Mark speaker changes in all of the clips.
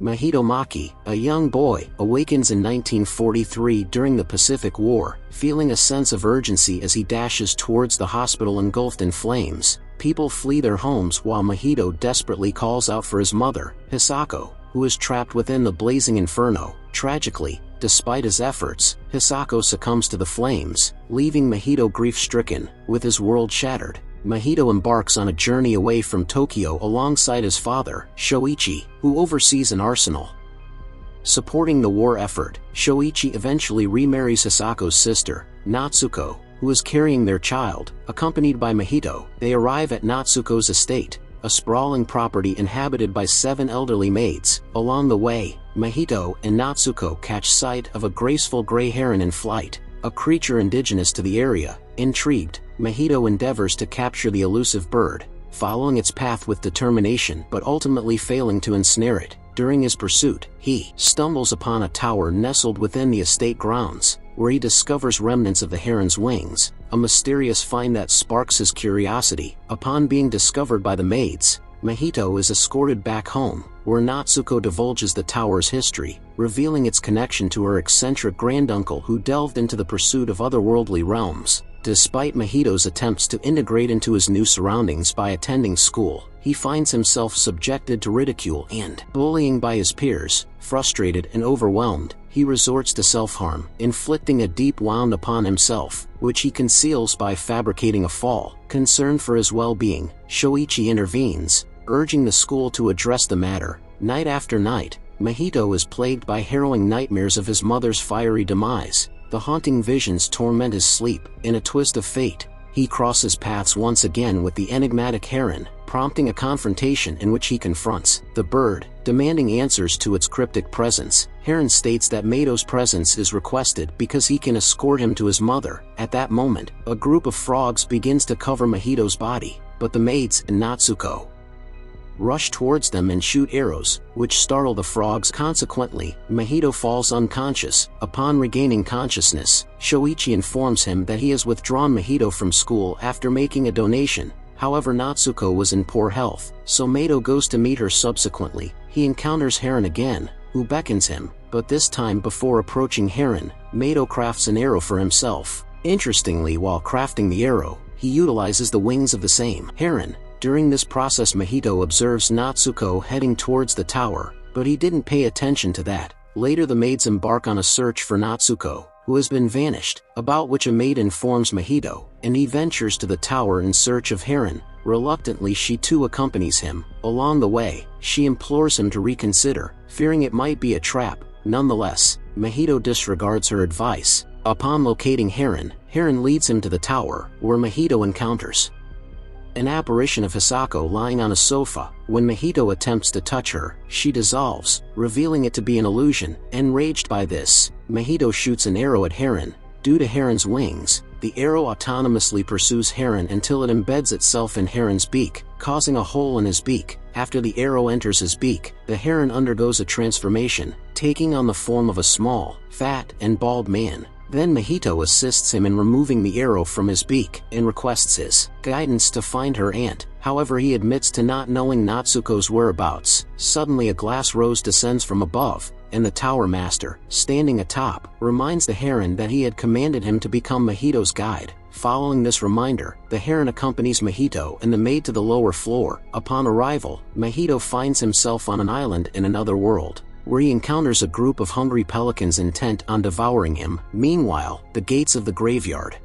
Speaker 1: Mahito Maki, a young boy, awakens in 1943 during the Pacific War, feeling a sense of urgency as he dashes towards the hospital engulfed in flames. People flee their homes while Mahito desperately calls out for his mother, Hisako, who is trapped within the blazing inferno. Tragically, despite his efforts, Hisako succumbs to the flames, leaving Mahito grief-stricken, with his world shattered. Mahito embarks on a journey away from Tokyo alongside his father, Shoichi, who oversees an arsenal. Supporting the war effort, Shoichi eventually remarries Hisako's sister, Natsuko, who is carrying their child. Accompanied by Mahito, they arrive at Natsuko's estate, a sprawling property inhabited by 7 elderly maids. Along the way, Mahito and Natsuko catch sight of a graceful gray heron in flight, a creature indigenous to the area. Intrigued, Mahito endeavors to capture the elusive bird, following its path with determination but ultimately failing to ensnare it. During his pursuit, he stumbles upon a tower nestled within the estate grounds, where he discovers remnants of the heron's wings, a mysterious find that sparks his curiosity. Upon being discovered by the maids, Mahito is escorted back home, where Natsuko divulges the tower's history, revealing its connection to her eccentric granduncle who delved into the pursuit of otherworldly realms. Despite Mahito's attempts to integrate into his new surroundings by attending school, he finds himself subjected to ridicule and bullying by his peers. Frustrated and overwhelmed, he resorts to self-harm, inflicting a deep wound upon himself, which he conceals by fabricating a fall. Concerned for his well-being, Shoichi intervenes, urging the school to address the matter. Night after night, Mahito is plagued by harrowing nightmares of his mother's fiery demise. The haunting visions torment his sleep. In a twist of fate, he crosses paths once again with the enigmatic heron, prompting a confrontation in which he confronts the bird, demanding answers to its cryptic presence. Heron states that Mahito's presence is requested because he can escort him to his mother. At that moment, a group of frogs begins to cover Mahito's body, but the maids and Natsuko rush towards them and shoot arrows, which startle the frogs. Consequently, Mahito falls unconscious. Upon regaining consciousness, Shoichi informs him that he has withdrawn Mahito from school after making a donation. However, Natsuko was in poor health, so Mahito goes to meet her subsequently. He encounters Heron again, who beckons him, but this time before approaching Heron, Mahito crafts an arrow for himself. Interestingly, while crafting the arrow, he utilizes the wings of the same heron. During this process, Mahito observes Natsuko heading towards the tower, but he didn't pay attention to that. Later, the maids embark on a search for Natsuko, who has been vanished, about which a maid informs Mahito, and he ventures to the tower in search of Heron. Reluctantly, she too accompanies him. Along the way, she implores him to reconsider, fearing it might be a trap. Nonetheless, Mahito disregards her advice. Upon locating Heron, Heron leads him to the tower, where Mahito encounters an apparition of Hisako lying on a sofa. When Mahito attempts to touch her, she dissolves, revealing it to be an illusion. Enraged by this, Mahito shoots an arrow at Heron. Due to Heron's wings, the arrow autonomously pursues Heron until it embeds itself in Heron's beak, causing a hole in his beak. After the arrow enters his beak, the heron undergoes a transformation, taking on the form of a small, fat, and bald man. Then Mahito assists him in removing the arrow from his beak and requests his guidance to find her aunt. However, he admits to not knowing Natsuko's whereabouts. Suddenly, a glass rose descends from above, and the tower master, standing atop, reminds the heron that he had commanded him to become Mahito's guide. Following this reminder, the heron accompanies Mahito and the maid to the lower floor. Upon arrival, Mahito finds himself on an island in another world, where he encounters a group of hungry pelicans intent on devouring him. Meanwhile, the gates of the graveyard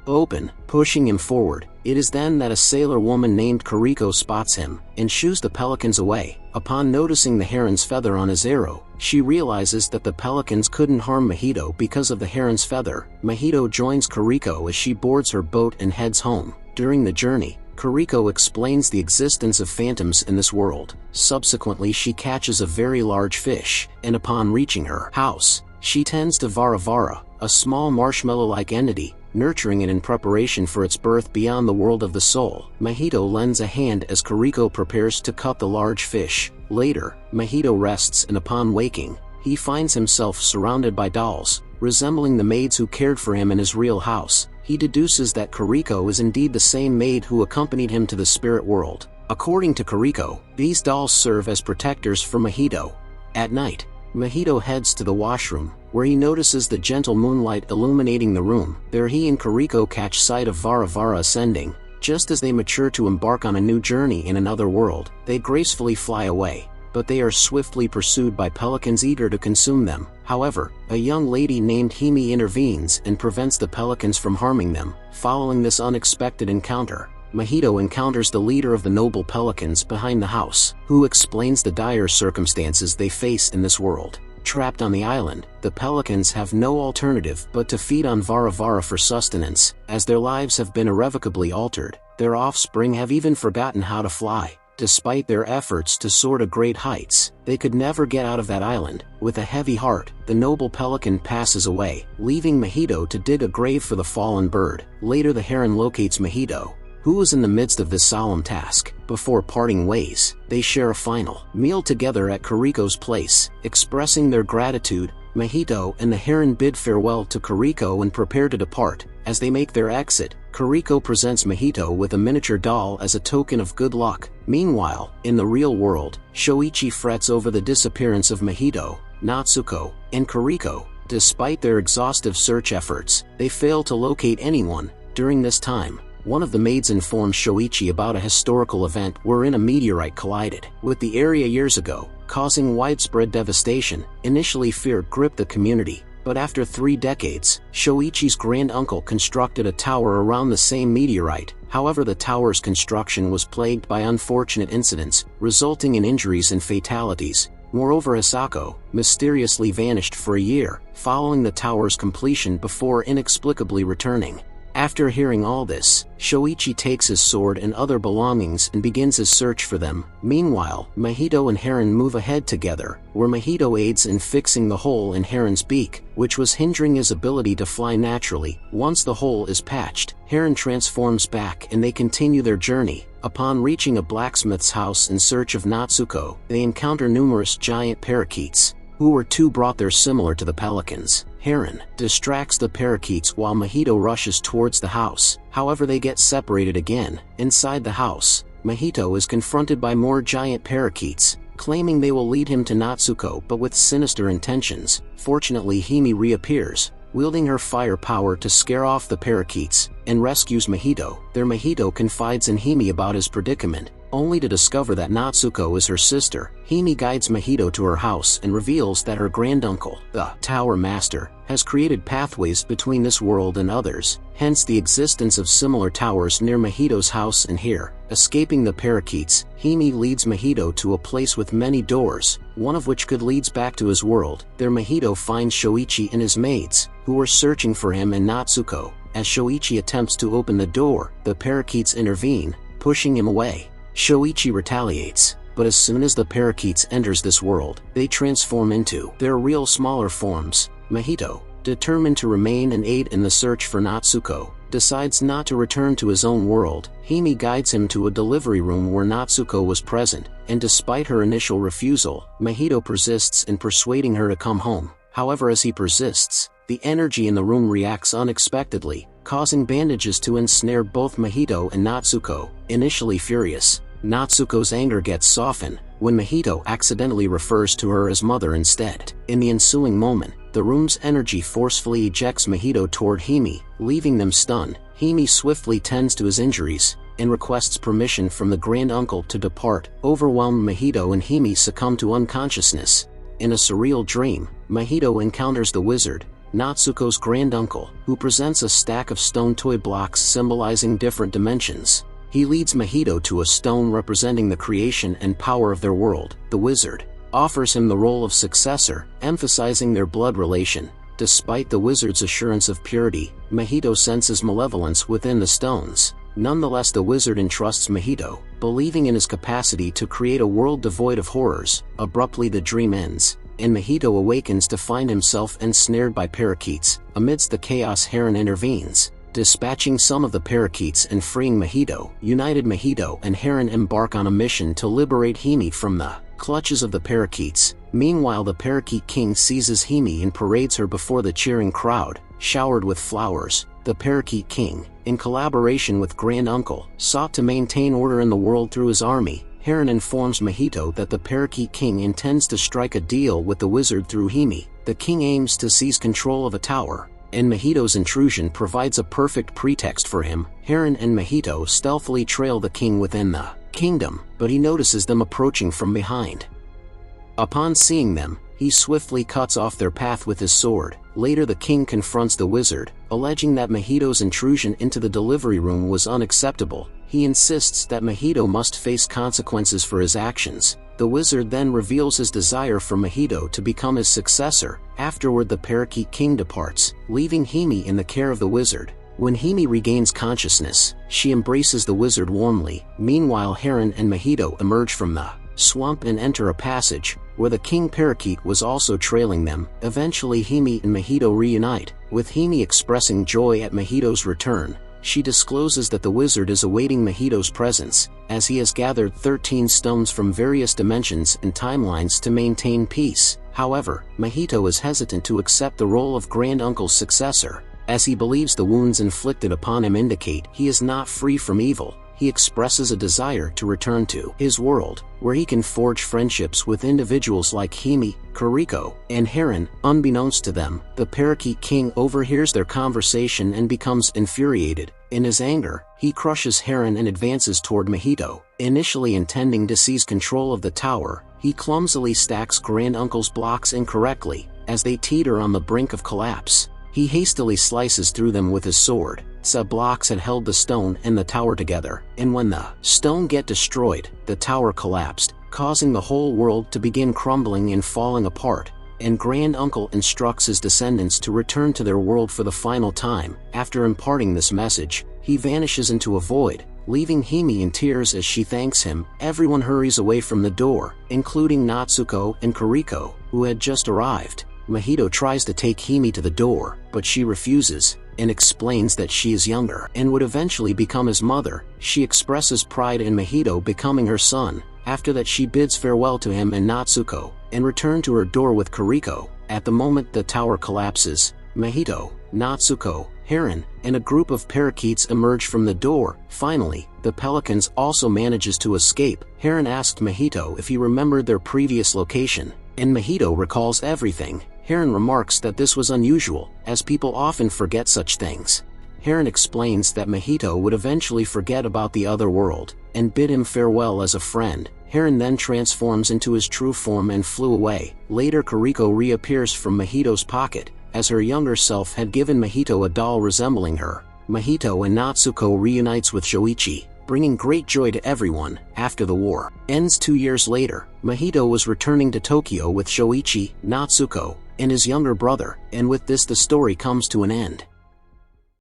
Speaker 1: open, pushing him forward. It is then that a sailor woman named Kariko spots him and shoos the pelicans away. Upon noticing the heron's feather on his arrow, she realizes that the pelicans couldn't harm Mahito because of the heron's feather. Mahito joins Kariko as she boards her boat and heads home. During the journey, Kariko explains the existence of phantoms in this world. Subsequently, she catches a very large fish, and upon reaching her house, she tends to Varavara, a small marshmallow-like entity, nurturing it in preparation for its birth beyond the world of the soul. Mahito lends a hand as Kariko prepares to cut the large fish. Later, Mahito rests, and upon waking, he finds himself surrounded by dolls, resembling the maids who cared for him in his real house. He deduces that Kariko is indeed the same maid who accompanied him to the spirit world. According to Kariko, these dolls serve as protectors for Mahito. At night, Mahito heads to the washroom, where he notices the gentle moonlight illuminating the room. There he and Kuriko catch sight of Vara Vara ascending. Just as they mature to embark on a new journey in another world, they gracefully fly away, but they are swiftly pursued by pelicans eager to consume them. However, a young lady named Hime intervenes and prevents the pelicans from harming them. Following this unexpected encounter, Mahito encounters the leader of the noble pelicans behind the house, who explains the dire circumstances they face in this world. Trapped on the island, the pelicans have no alternative but to feed on Vara Vara for sustenance. As their lives have been irrevocably altered, their offspring have even forgotten how to fly. Despite their efforts to soar to great heights, they could never get out of that island. With a heavy heart, the noble pelican passes away, leaving Mahito to dig a grave for the fallen bird. Later the heron locates Mahito, who was in the midst of this solemn task. Before parting ways, they share a final meal together at Kuriko's place. Expressing their gratitude, Mahito and the heron bid farewell to Kuriko and prepare to depart. As they make their exit, Kuriko presents Mahito with a miniature doll as a token of good luck. Meanwhile, in the real world, Shoichi frets over the disappearance of Mahito, Natsuko, and Kuriko. Despite their exhaustive search efforts, they fail to locate anyone. During this time, one of the maids informs Shoichi about a historical event wherein a meteorite collided with the area years ago, causing widespread devastation. Initially fear gripped the community, but after 3 decades, Shoichi's grand-uncle constructed a tower around the same meteorite. However, the tower's construction was plagued by unfortunate incidents, resulting in injuries and fatalities. Moreover, Hisako mysteriously vanished for a year, following the tower's completion before inexplicably returning. After hearing all this, Shoichi takes his sword and other belongings and begins his search for them. Meanwhile, Mahito and Heron move ahead together, where Mahito aids in fixing the hole in Heron's beak, which was hindering his ability to fly naturally. Once the hole is patched, Heron transforms back and they continue their journey. Upon reaching a blacksmith's house in search of Natsuko, they encounter numerous giant parakeets, who were too brought there similar to the pelicans. Heron distracts the parakeets while Mahito rushes towards the house. However, they get separated again. Inside the house, Mahito is confronted by more giant parakeets, claiming they will lead him to Natsuko but with sinister intentions. Fortunately, Hime reappears, wielding her fire power to scare off the parakeets, and rescues Mahito. There Mahito confides in Hime about his predicament, only to discover that Natsuko is her sister. Hime guides Mahito to her house and reveals that her granduncle, the Tower Master, has created pathways between this world and others, hence the existence of similar towers near Mahito's house and here. Escaping the parakeets, Hime leads Mahito to a place with many doors, one of which could leads back to his world. There Mahito finds Shoichi and his maids, who are searching for him and Natsuko. As Shoichi attempts to open the door, the parakeets intervene, pushing him away. Shoichi retaliates, but as soon as the parakeets enters this world, they transform into their real smaller forms. Mahito, determined to remain and aid in the search for Natsuko, decides not to return to his own world. Hime guides him to a delivery room where Natsuko was present, and despite her initial refusal, Mahito persists in persuading her to come home. However, as he persists, the energy in the room reacts unexpectedly, causing bandages to ensnare both Mahito and Natsuko. Initially furious, Natsuko's anger gets softened when Mahito accidentally refers to her as mother instead. In the ensuing moment, the room's energy forcefully ejects Mahito toward Hime, leaving them stunned. Hime swiftly tends to his injuries and requests permission from the grand-uncle to depart. Overwhelmed, Mahito and Hime succumb to unconsciousness. In a surreal dream, Mahito encounters the wizard, Natsuko's grand-uncle, who presents a stack of stone toy blocks symbolizing different dimensions. He leads Mahito to a stone representing the creation and power of their world. The wizard offers him the role of successor, emphasizing their blood relation. Despite the wizard's assurance of purity, Mahito senses malevolence within the stones. Nonetheless, the wizard entrusts Mahito, believing in his capacity to create a world devoid of horrors. Abruptly, the dream ends, and Mahito awakens to find himself ensnared by parakeets. Amidst the chaos, Heron intervenes, dispatching some of the parakeets and freeing Mahito. United, Mahito and Heron embark on a mission to liberate Hime from the clutches of the parakeets. Meanwhile, the parakeet king seizes Hime and parades her before the cheering crowd, showered with flowers. The parakeet king, in collaboration with grand-uncle, sought to maintain order in the world through his army. Heron informs Mahito that the Parakeet King intends to strike a deal with the wizard through Hime. The king aims to seize control of a tower, and Mahito's intrusion provides a perfect pretext for him. Heron and Mahito stealthily trail the king within the kingdom, but he notices them approaching from behind. Upon seeing them, he swiftly cuts off their path with his sword. Later the king confronts the wizard, alleging that Mahito's intrusion into the delivery room was unacceptable. He insists that Mahito must face consequences for his actions. The wizard then reveals his desire for Mahito to become his successor. Afterward the Parakeet King departs, leaving Hime in the care of the wizard. When Hime regains consciousness, she embraces the wizard warmly. Meanwhile Heron and Mahito emerge from the swamp and enter a passage, where the king parakeet was also trailing them. Eventually Hime and Mahito reunite, with Hime expressing joy at Mahito's return. She discloses that the wizard is awaiting Mahito's presence, as he has gathered 13 stones from various dimensions and timelines to maintain peace. However, Mahito is hesitant to accept the role of Grand Uncle's successor, as he believes the wounds inflicted upon him indicate he is not free from evil. He expresses a desire to return to his world, where he can forge friendships with individuals like Hime, Kuriko, and Heron. Unbeknownst to them, the Parakeet King overhears their conversation and becomes infuriated. In his anger, he crushes Heron and advances toward Mahito. Initially intending to seize control of the tower, he clumsily stacks Grand Uncle's blocks incorrectly, as they teeter on the brink of collapse. He hastily slices through them with his sword. The blocks had held the stone and the tower together, and when the stone get destroyed, the tower collapsed, causing the whole world to begin crumbling and falling apart. And Grand Uncle instructs his descendants to return to their world for the final time. After imparting this message, he vanishes into a void, leaving Hime in tears as she thanks him. Everyone hurries away from the door, including Natsuko and Kuriko, who had just arrived. Mahito tries to take Hime to the door, but she refuses, and explains that she is younger and would eventually become his mother. She expresses pride in Mahito becoming her son. After that she bids farewell to him and Natsuko, and return to her door with Kuriko. At the moment the tower collapses, Mahito, Natsuko, Heron, and a group of parakeets emerge from the door. Finally, the pelicans also manages to escape. Heron asked Mahito if he remembered their previous location, and Mahito recalls everything. Heron remarks that this was unusual, as people often forget such things. Heron explains that Mahito would eventually forget about the other world, and bid him farewell as a friend. Heron then transforms into his true form and flew away. Later Kuriko reappears from Mahito's pocket, as her younger self had given Mahito a doll resembling her. Mahito and Natsuko reunites with Shoichi, bringing great joy to everyone. After the war ends 2 years later, Mahito was returning to Tokyo with Shoichi, Natsuko, and his younger brother, and with this the story comes to an end.